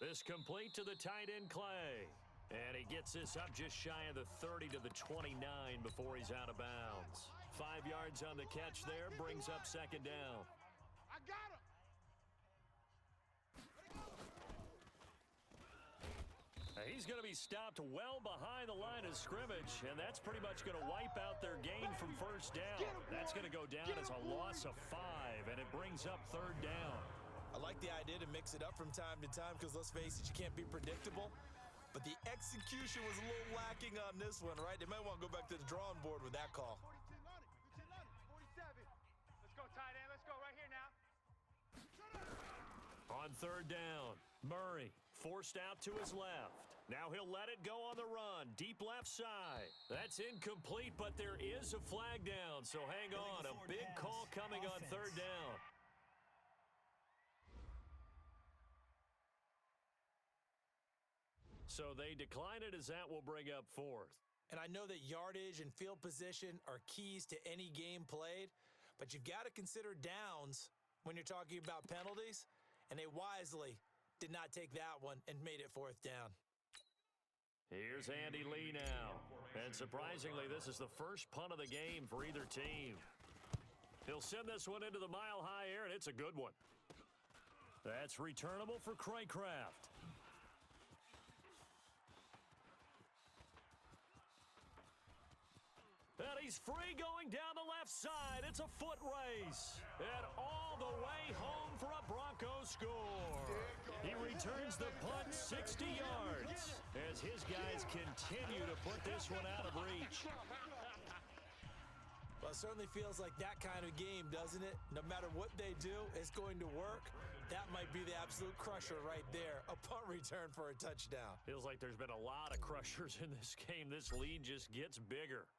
This complete to the tight end, Clay. And he gets this up just shy of the 30 to the 29 before he's out of bounds. 5 yards on the catch there, brings up second down. I got him. He's going to be stopped well behind the line of scrimmage, and that's pretty much going to wipe out their gain from first down. That's going to go down as a loss of 5, and it brings up third down. I like the idea to mix it up from time to time because, let's face it, you can't be predictable. But the execution was a little lacking on this one, right? They might want to go back to the drawing board with that call. 47. Let's go, tight end. Let's go right here now. On third down, Murray forced out to his left. Now he'll let it go on the run, deep left side. That's incomplete, but there is a flag down, so hang on. A big call coming on third down. So they decline it as that will bring up fourth. And I know that yardage and field position are keys to any game played, but you've got to consider downs when you're talking about penalties, and they wisely did not take that one and made it fourth down. Here's Andy Lee now. And surprisingly, this is the first punt of the game for either team. He'll send this one into the mile-high air, and it's a good one. That's returnable for Craycraft. And he's free going down the left side. It's a foot race. And all the way home for a Bronco score. He returns the punt 60 yards as his guys continue to put this one out of reach. Well, it certainly feels like that kind of game, doesn't it? No matter what they do, it's going to work. That might be the absolute crusher right there. A punt return for a touchdown. Feels like there's been a lot of crushers in this game. This lead just gets bigger.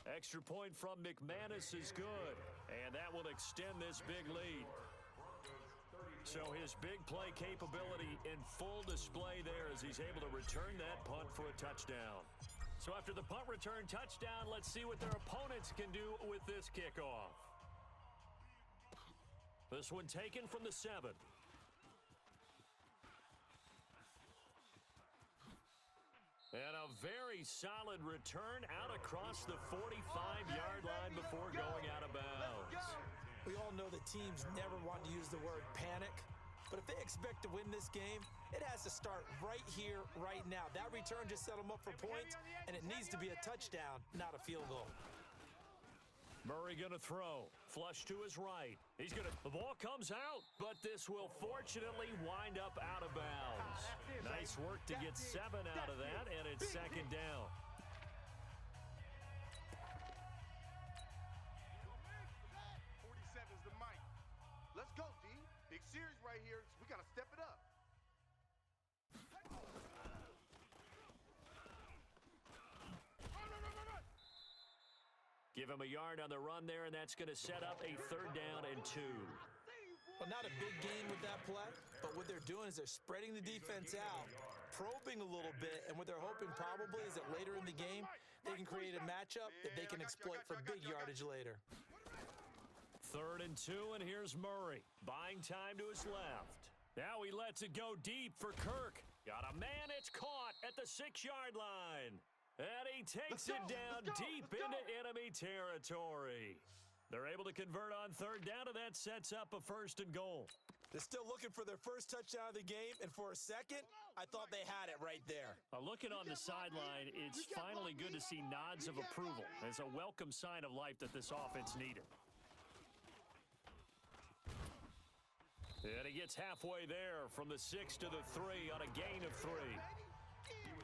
Extra point from McManus is good, and that will extend this big lead. So his big play capability in full display there as he's able to return that punt for a touchdown. So after the punt return touchdown, let's see what their opponents can do with this kickoff. This one taken from the 7. And a very solid return out across the 45-yard line before going out of bounds. We all know that teams never want to use the word panic, but if they expect to win this game, it has to start right here, right now. That return just set them up for points, and it needs to be a touchdown, not a field goal. Murray going to throw. Flush to his right. The ball comes out, but this will fortunately wind up out of bounds. Nice work to get 7 out of that, and it's second down. Is the mic. Let's go, D. Big series right here. So we got to step it up. Give him a yard on the run there, and that's going to set up a third down and 2. Well, not a big gain with that play, but what they're doing is they're spreading the defense out, probing a little bit, and what they're hoping probably is that later in the game, they can create a matchup that they can exploit for big yardage later. 3rd and 2, and here's Murray. Buying time to his left. Now he lets it go deep for Kirk. Got a man, it's caught at the 6-yard line. And he takes it down deep into enemy territory. They're able to convert on third down, and that sets up a 1st and goal. They're still looking for their first touchdown of the game, and for a second, I thought they had it right there. Looking on the sideline, it's finally good to see nods of approval. It's a welcome sign of life that this offense needed. And he gets halfway there from the 6 to the 3 on a gain of 3.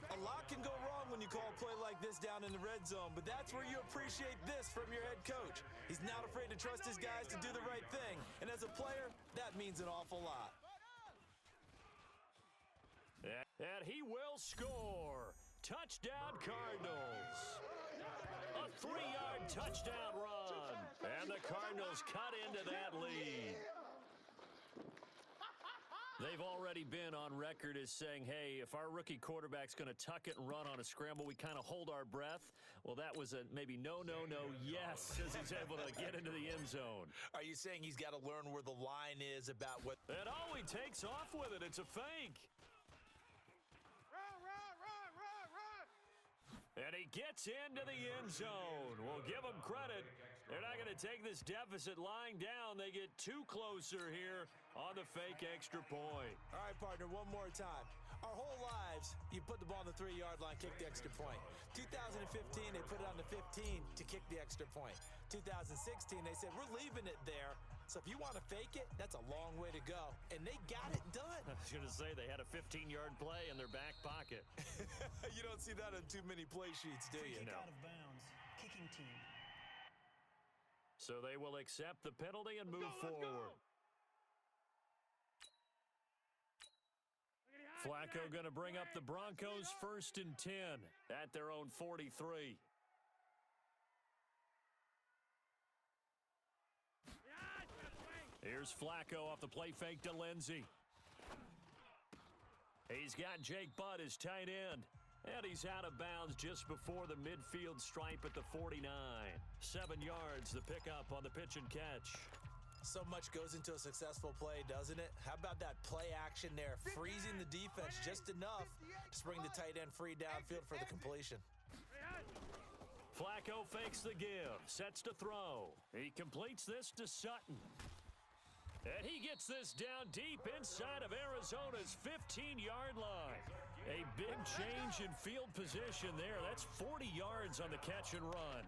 A lot can go wrong when you call a play like this down in the red zone, but that's where you appreciate this from your head coach. He's not afraid to trust his guys to do the right thing, and as a player, that means an awful lot. And he will score. Touchdown, Cardinals. A 3-yard touchdown run. And the Cardinals cut into that lead. They've already been on record as saying, hey, if our rookie quarterback's going to tuck it and run on a scramble, we kind of hold our breath. Well, that was a maybe no, yes, as he's able to get into the end zone. Are you saying he's got to learn where the line is about what? And he takes off with it. It's a fake. Run! And he gets into the end zone. We'll give him credit. They're not going to take this deficit lying down. They get too closer here on the fake extra point. All right, partner, one more time. Our whole lives, you put the ball on the 3-yard line, kick the extra point. 2015, they put it on the 15 to kick the extra point. 2016, they said, we're leaving it there. So if you want to fake it, that's a long way to go. And they got it done. I was going to say they had a 15-yard play in their back pocket. You don't see that on too many play sheets, do you? Kick out of bounds. Kicking team. So they will accept the penalty and move forward. Flacco going to bring up the Broncos 1st and 10 at their own 43. Here's Flacco off the play fake to Lindsey. He's got Jake Butt as tight end. And he's out of bounds just before the midfield stripe at the 49. 7 yards, the pickup on the pitch and catch. So much goes into a successful play, doesn't it? How about that play action there? Freezing the defense just enough to bring the tight end free downfield for the completion. Flacco fakes the give, sets to throw. He completes this to Sutton. And he gets this down deep inside of Arizona's 15-yard line. A big change in field position there. That's 40 yards on the catch and run.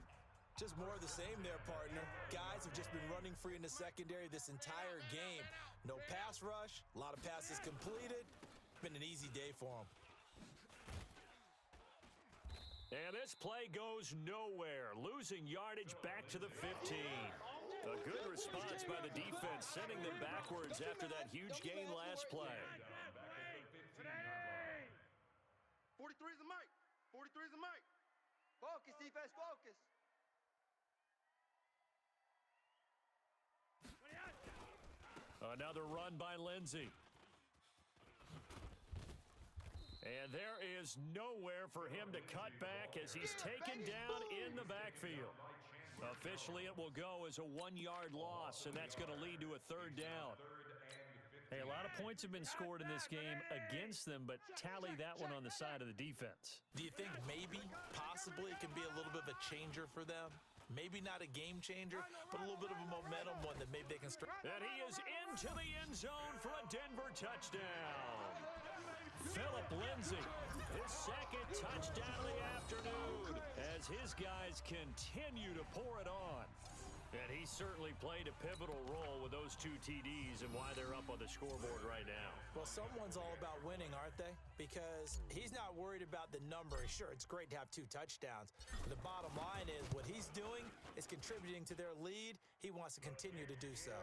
Just more of the same there, partner. Guys have just been running free in the secondary this entire game. No pass rush, a lot of passes completed. Been an easy day for them. And this play goes nowhere, losing yardage back to the 15. A good response by the defense, sending them backwards after that huge gain last play. 43 is the mic. 43 is the mic. Focus, defense, focus. Another run by Lindsey. And there is nowhere for him to cut back as he's taken down in the backfield. Officially, it will go as a 1-yard loss, and that's going to lead to a 3rd down. Hey, a lot of points have been scored in this game against them, but tally that one on the side of the defense. Do you think maybe, possibly, it can be a little bit of a changer for them? Maybe not a game changer, but a little bit of a momentum one that maybe they can strike. And he is into the end zone for a Denver touchdown. Philip Lindsey, his 2nd touchdown of the afternoon as his guys continue to pour it on. And he certainly played a pivotal role with those 2 TDs and why they're up on the scoreboard right now. Well, someone's all about winning, aren't they? Because he's not worried about the number. Sure, it's great to have 2 touchdowns. But the bottom line is what he's doing is contributing to their lead. He wants to continue to do so.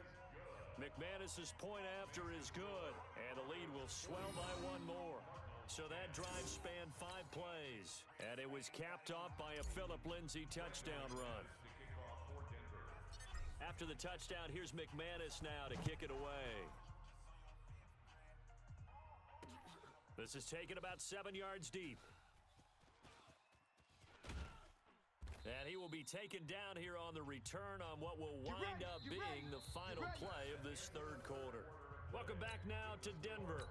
McManus's point after is good, and the lead will swell by 1 more. So that drive spanned 5 plays, and it was capped off by a Philip Lindsey touchdown run. After the touchdown, here's McManus now to kick it away. This is taken about 7 yards deep. And he will be taken down here on the return on what will wind up being the final play of this 3rd quarter. Welcome back now to Denver.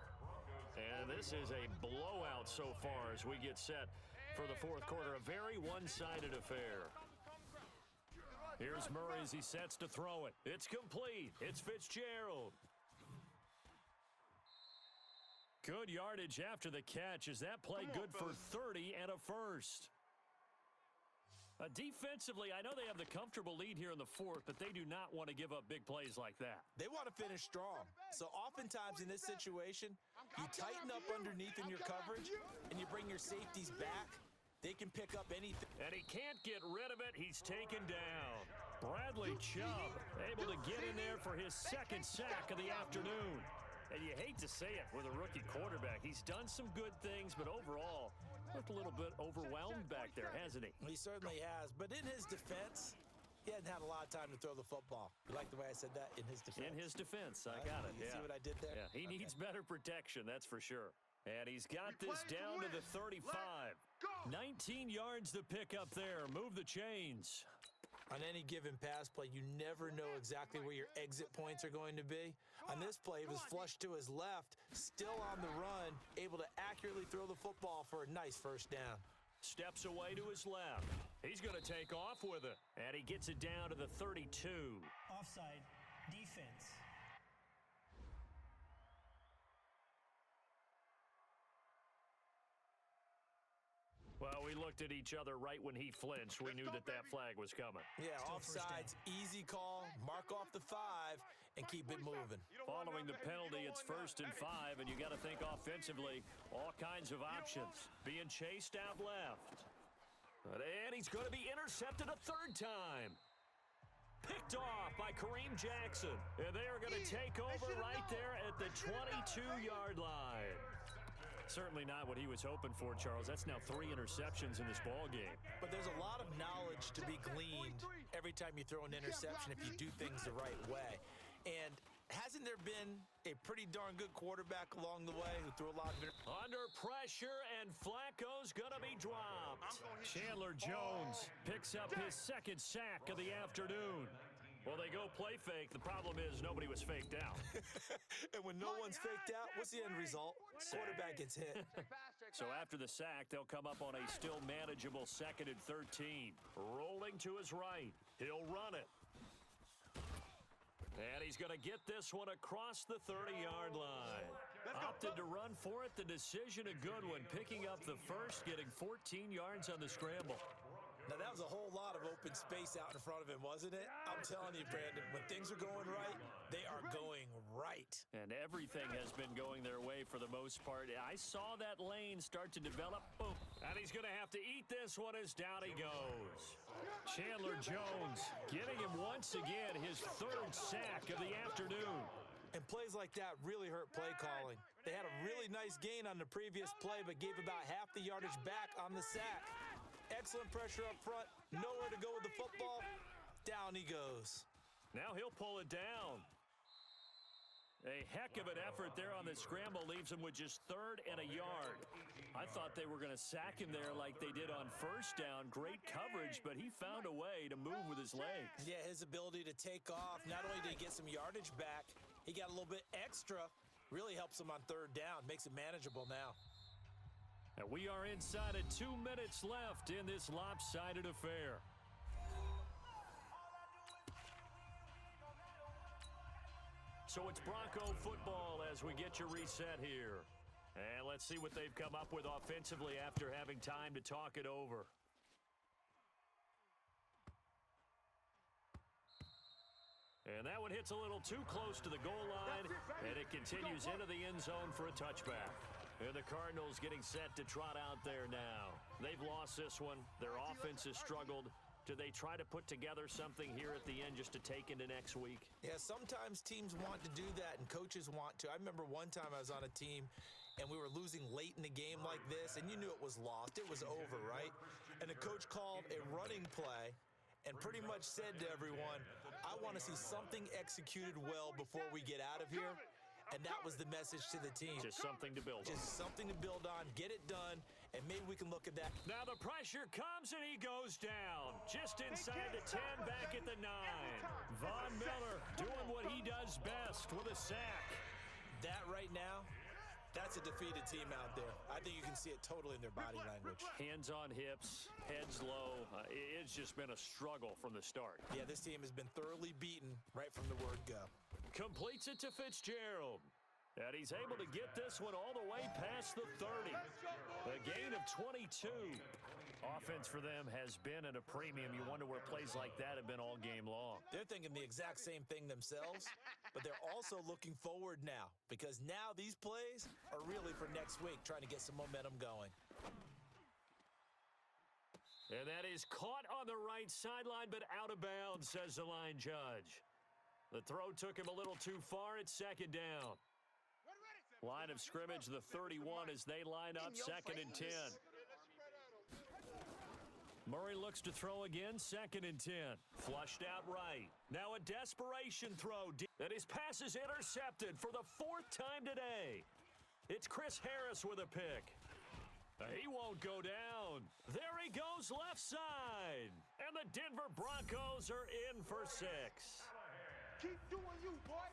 And this is a blowout so far as we get set for the 4th quarter. A very one-sided affair. Here's Murray as he sets to throw it. It's complete. It's Fitzgerald. Good yardage after the catch. Is that play good for 30 and a first? Defensively, I know they have the comfortable lead here in the 4th, but they do not want to give up big plays like that. They want to finish strong. So oftentimes in this situation, you tighten up underneath in your coverage, and you bring your safeties back. They can pick up anything. And he can't get rid of it. He's taken down. Bradley Chubb able to get in there for his 2nd sack of the afternoon. And you hate to say it with a rookie quarterback. He's done some good things, but overall, looked a little bit overwhelmed back there, hasn't he? He certainly has. But in his defense, He hadn't had a lot of time to throw the football. You like the way I said that? In his defense? In his defense, I got it. You see what I did there? Yeah, he needs better protection, that's for sure. And he's got this down to the 35. 19 yards to pick up there. Move the chains. On any given pass play, you never know exactly where your exit points are going to be. On this play, he was flushed to his left, still on the run, able to accurately throw the football for a nice first down. Steps away to his left. He's going to take off with it. And he gets it down to the 32. Offside. Defense. Well, we looked at each other right when he flinched. We knew that flag was coming. Yeah, offsides, easy call, mark off the 5, and keep it moving. Following the penalty, it's 1st and 5, and you got to think offensively, all kinds of options. Being chased out left. And he's going to be intercepted a 3rd time. Picked off by Kareem Jackson. And they are going to take over right there at the 22-yard line. Certainly not what he was hoping for, Charles. That's now 3 interceptions in this ball game. But there's a lot of knowledge to be gleaned every time you throw an interception if you do things the right way. And hasn't there been a pretty darn good quarterback along the way who threw a lot of... Under pressure, and Flacco's going to be dropped. Chandler Jones picks up his 2nd sack of the afternoon. Well, they go play fake. The problem is nobody was faked out. And when no one's faked out, what's the end result? Quarterback gets hit. So after the sack, they'll come up on a still manageable 2nd and 13. Rolling to his right. He'll run it. And he's going to get this one across the 30-yard line. Opted to run for it. The decision a good one. Picking up the first, getting 14 yards on the scramble. Now, that was a whole lot of open space out in front of him, wasn't it? I'm telling you, Brandon, when things are going right, they are going right. And everything has been going their way for the most part. I saw that lane start to develop. Boom. And he's going to have to eat this one as down he goes. Chandler Jones getting him once again his 3rd sack of the afternoon. And plays like that really hurt play calling. They had a really nice gain on the previous play, but gave about half the yardage back on the sack. Excellent pressure up front, nowhere to go with the football. Down he goes. Now he'll pull it down. A heck of an effort there on the scramble leaves him with just 3rd and a yard. I thought they were going to sack him there like they did on 1st down. Great coverage, but he found a way to move with his legs. Yeah, his ability to take off. Not only did he get some yardage back, he got a little bit extra. Really helps him on 3rd down. Makes it manageable now. And we are inside of 2 minutes left in this lopsided affair. So it's Bronco football as we get your reset here. And let's see what they've come up with offensively after having time to talk it over. And that one hits a little too close to the goal line, and it continues into the end zone for a touchback. And the Cardinals getting set to trot out there now. They've lost this one. Their offense has struggled. Do they try to put together something here at the end just to take into next week? Yeah, sometimes teams want to do that, and coaches want to. I remember one time I was on a team, and we were losing late in the game like this, and you knew it was lost. It was over, right? And the coach called a running play and pretty much said to everyone, I want to see something executed well before we get out of here. And that was the message to the team. Just something to build on. Just something to build on, get it done, and maybe we can look at that. Now the pressure comes and he goes down. Just inside the 10, back at the 9. Von Miller doing what he does best with a sack. That right now, that's a defeated team out there. I think you can see it totally in their body language. Hands on hips, heads low. It's just been a struggle from the start. Yeah, this team has been thoroughly beaten right from the word go. Completes it to Fitzgerald. And he's able to get this one all the way past the 30. A gain of 22. Offense for them has been at a premium. You wonder where plays like that have been all game long. They're thinking the exact same thing themselves, but they're also looking forward now because now these plays are really for next week, trying to get some momentum going. And that is caught on the right sideline, but out of bounds, says the line judge. The throw took him a little too far at 2nd down. Line of scrimmage, the 31 as they line up 2nd and 10. Murray looks to throw again, 2nd and 10. Flushed out right. Now a desperation throw. And his pass is intercepted for the 4th time today. It's Chris Harris with a pick. He won't go down. There he goes left side. And the Denver Broncos are in for 6. Keep doing you, boy.